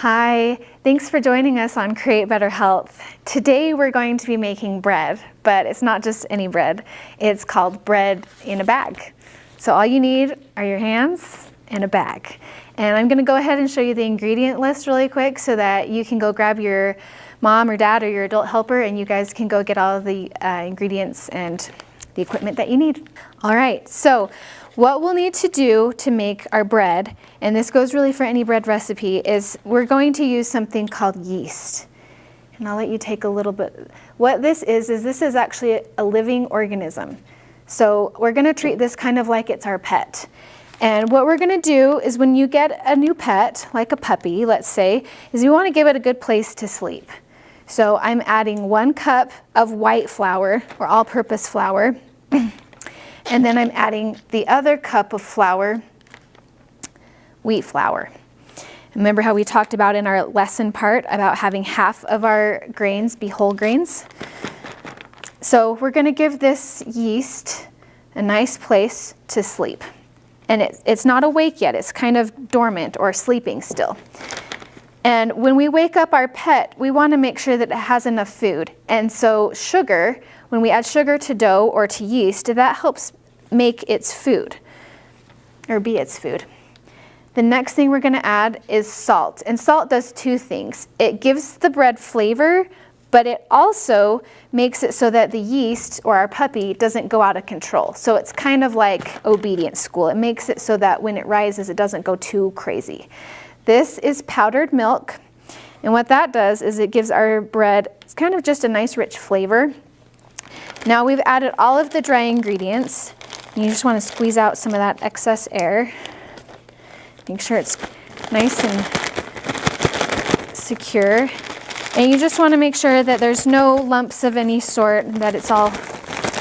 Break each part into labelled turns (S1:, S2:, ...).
S1: Hi, thanks for joining us on Create Better Health. Today we're going to be making bread, but it's not just any bread. It's called bread in a bag. So all you need are your hands and a bag. And I'm going to go ahead and show you the ingredient list really quick so that you can go grab your mom or dad or your adult helper and you guys can go get all of the ingredients and the equipment that you need. All right, so what we'll need to do to make our bread, and this goes really for any bread recipe, is we're going to use something called yeast. And I'll let you take a little bit. What this is actually a living organism. So we're gonna treat this kind of like it's our pet. And what we're gonna do is when you get a new pet, like a puppy, let's say, is you wanna give it a good place to sleep. So I'm adding 1 cup of white flour, or all-purpose flour, and then I'm adding the other cup of flour, wheat flour. Remember how we talked about in our lesson part about having half of our grains be whole grains? So we're gonna give this yeast a nice place to sleep. And it's not awake yet, it's kind of dormant or sleeping still. And when we wake up our pet, we wanna make sure that it has enough food. And so sugar, when we add sugar to dough or to yeast, that helps make its food, or be its food. The next thing we're gonna add is salt. And salt does 2 things. It gives the bread flavor, but it also makes it so that the yeast, or our puppy, doesn't go out of control. So it's kind of like obedience school. It makes it so that when it rises, it doesn't go too crazy. This is powdered milk. And what that does is it gives our bread, it's kind of just a nice rich flavor. Now we've added all of the dry ingredients. You just want to squeeze out some of that excess air. Make sure it's nice and secure. And you just want to make sure that there's no lumps of any sort, and that it's all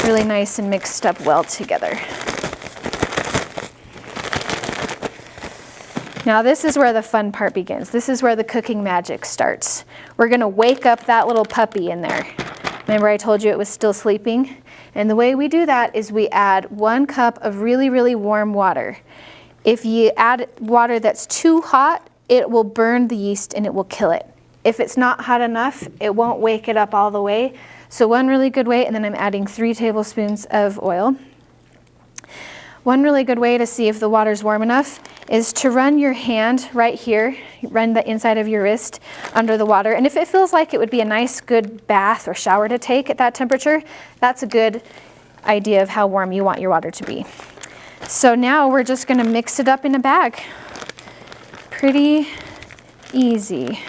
S1: really nice and mixed up well together. Now this is where the fun part begins. This is where the cooking magic starts. We're going to wake up that little puppy in there. Remember I told you it was still sleeping? And the way we do that is we add 1 cup of really, really warm water. If you add water that's too hot, it will burn the yeast and it will kill it. If it's not hot enough, it won't wake it up all the way. So 1 really good way, and then I'm adding 3 tablespoons of oil. 1 really good way to see if the water's warm enough is to run your hand right here, run the inside of your wrist under the water. And if it feels like it would be a nice good bath or shower to take at that temperature, that's a good idea of how warm you want your water to be. So now we're just gonna mix it up in a bag. Pretty easy.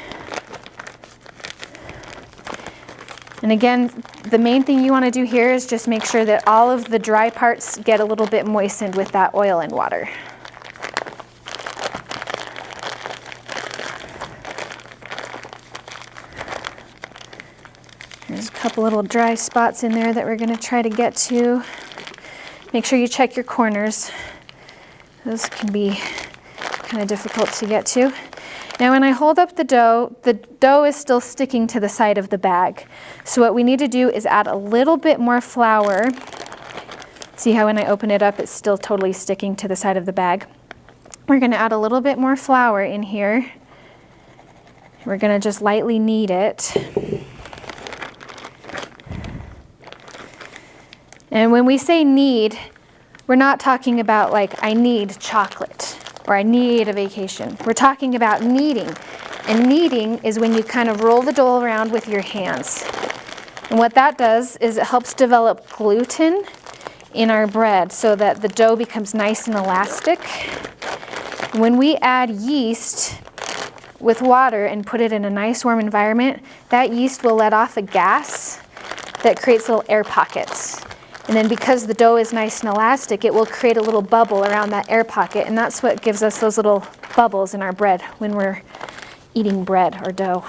S1: And again, the main thing you want to do here is just make sure that all of the dry parts get a little bit moistened with that oil and water. There's a couple little dry spots in there that we're going to try to get to. Make sure you check your corners. Those can be kind of difficult to get to. Now when I hold up the dough is still sticking to the side of the bag. So what we need to do is add a little bit more flour. See how when I open it up, it's still totally sticking to the side of the bag. We're gonna add a little bit more flour in here. We're gonna just lightly knead it. And when we say knead, we're not talking about like, I need chocolate or I need a vacation. We're talking about kneading. And kneading is when you kind of roll the dough around with your hands. And what that does is it helps develop gluten in our bread so that the dough becomes nice and elastic. When we add yeast with water and put it in a nice warm environment, that yeast will let off a gas that creates little air pockets. And then because the dough is nice and elastic, it will create a little bubble around that air pocket, and that's what gives us those little bubbles in our bread when we're eating bread or dough.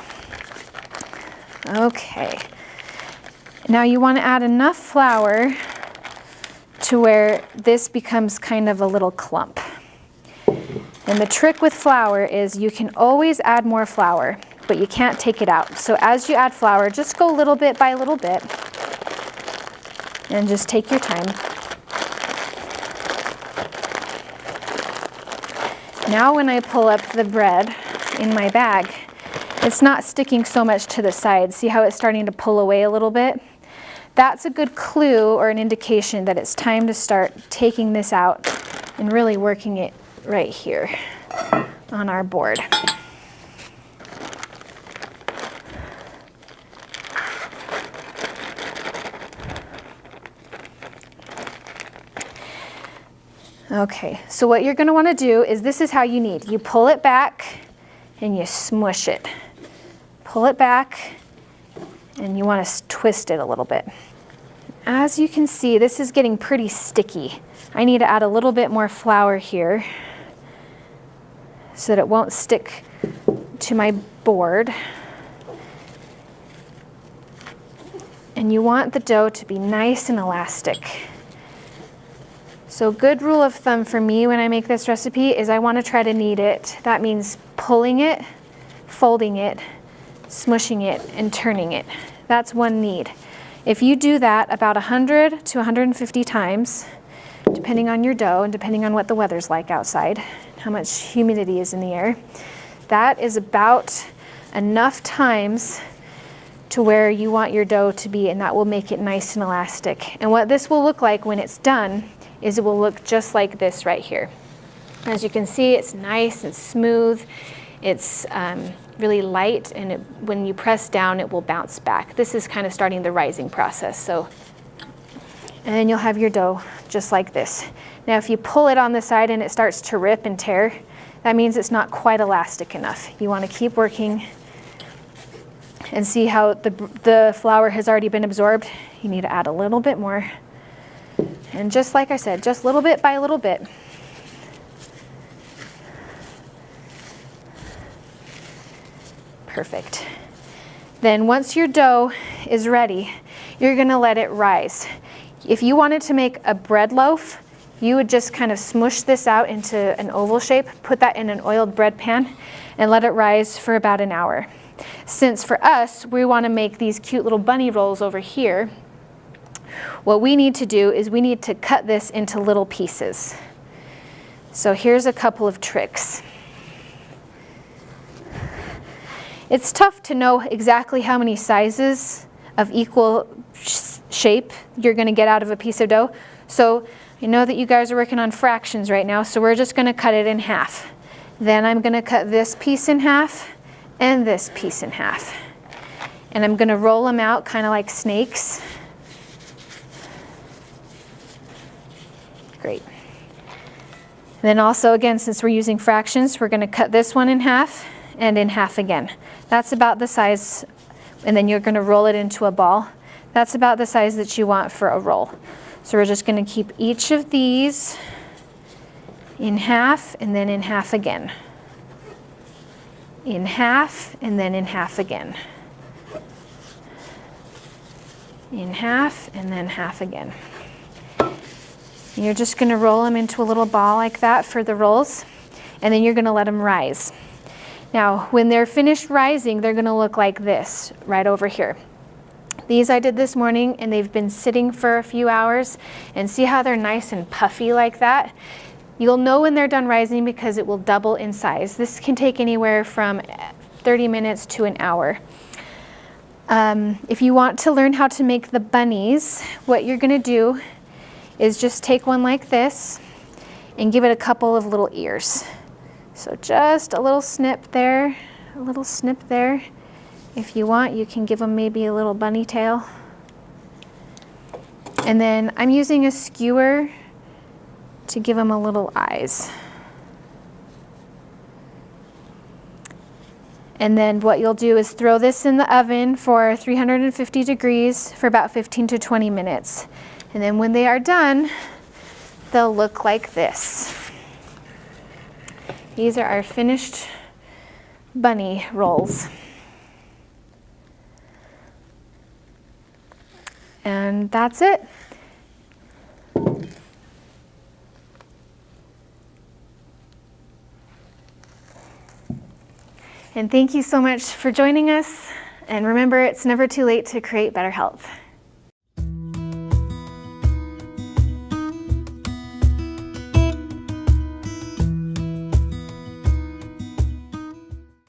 S1: Okay. Now you want to add enough flour to where this becomes kind of a little clump. And the trick with flour is you can always add more flour, but you can't take it out. So as you add flour, just go little bit by little bit. And just take your time. Now when I pull up the bread in my bag, it's not sticking so much to the side. See how it's starting to pull away a little bit? That's a good clue or an indication that it's time to start taking this out and really working it right here on our board. Okay, so what you're going to want to do is this is how you knead. You pull it back and you smush it. Pull it back and you want to twist it a little bit. As you can see, this is getting pretty sticky. I need to add a little bit more flour here so that it won't stick to my board. And you want the dough to be nice and elastic. So good rule of thumb for me when I make this recipe is I want to try to knead it. That means pulling it, folding it, smushing it, and turning it. That's one knead. If you do that about 100 to 150 times, depending on your dough and depending on what the weather's like outside, how much humidity is in the air, that is about enough times to where you want your dough to be, and that will make it nice and elastic. And what this will look like when it's done is it will look just like this right here. As you can see, it's nice and smooth. It's really light, and when you press down, it will bounce back. This is kind of starting the rising process. And then you'll have your dough just like this. Now, if you pull it on the side and it starts to rip and tear, that means it's not quite elastic enough. You want to keep working and see how the flour has already been absorbed. You need to add a little bit more. And just like I said, just little bit by little bit. Perfect. Then once your dough is ready, you're going to let it rise. If you wanted to make a bread loaf, you would just kind of smush this out into an oval shape, put that in an oiled bread pan, and let it rise for about an hour. Since for us, we want to make these cute little bunny rolls over here, what we need to do is we need to cut this into little pieces. So here's a couple of tricks. It's tough to know exactly how many sizes of equal shape you're going to get out of a piece of dough. So I know that you guys are working on fractions right now, so we're just going to cut it in half. Then I'm going to cut this piece in half and this piece in half. And I'm going to roll them out kind of like snakes. Great. Then also, again, since we're using fractions, we're going to cut this one in half and in half again. That's about the size, and then you're going to roll it into a ball. That's about the size that you want for a roll. So we're just going to keep each of these in half and then in half again. In half and then in half again. In half and then half again. And you're just going to roll them into a little ball like that for the rolls, and then you're going to let them rise. Now, when they're finished rising, they're going to look like this right over here. These I did this morning, and they've been sitting for a few hours, and see how they're nice and puffy like that? You'll know when they're done rising because it will double in size. This can take anywhere from 30 minutes to an hour. If you want to learn how to make the bunnies, what you're going to do is just take one like this and give it a couple of little ears. So just a little snip there, a little snip there. If you want, you can give them maybe a little bunny tail. And then I'm using a skewer to give them a little eyes. And then what you'll do is throw this in the oven for 350 degrees for about 15 to 20 minutes. And then when they are done, they'll look like this. These are our finished bunny rolls. And that's it. And thank you so much for joining us. And remember, it's never too late to create better health.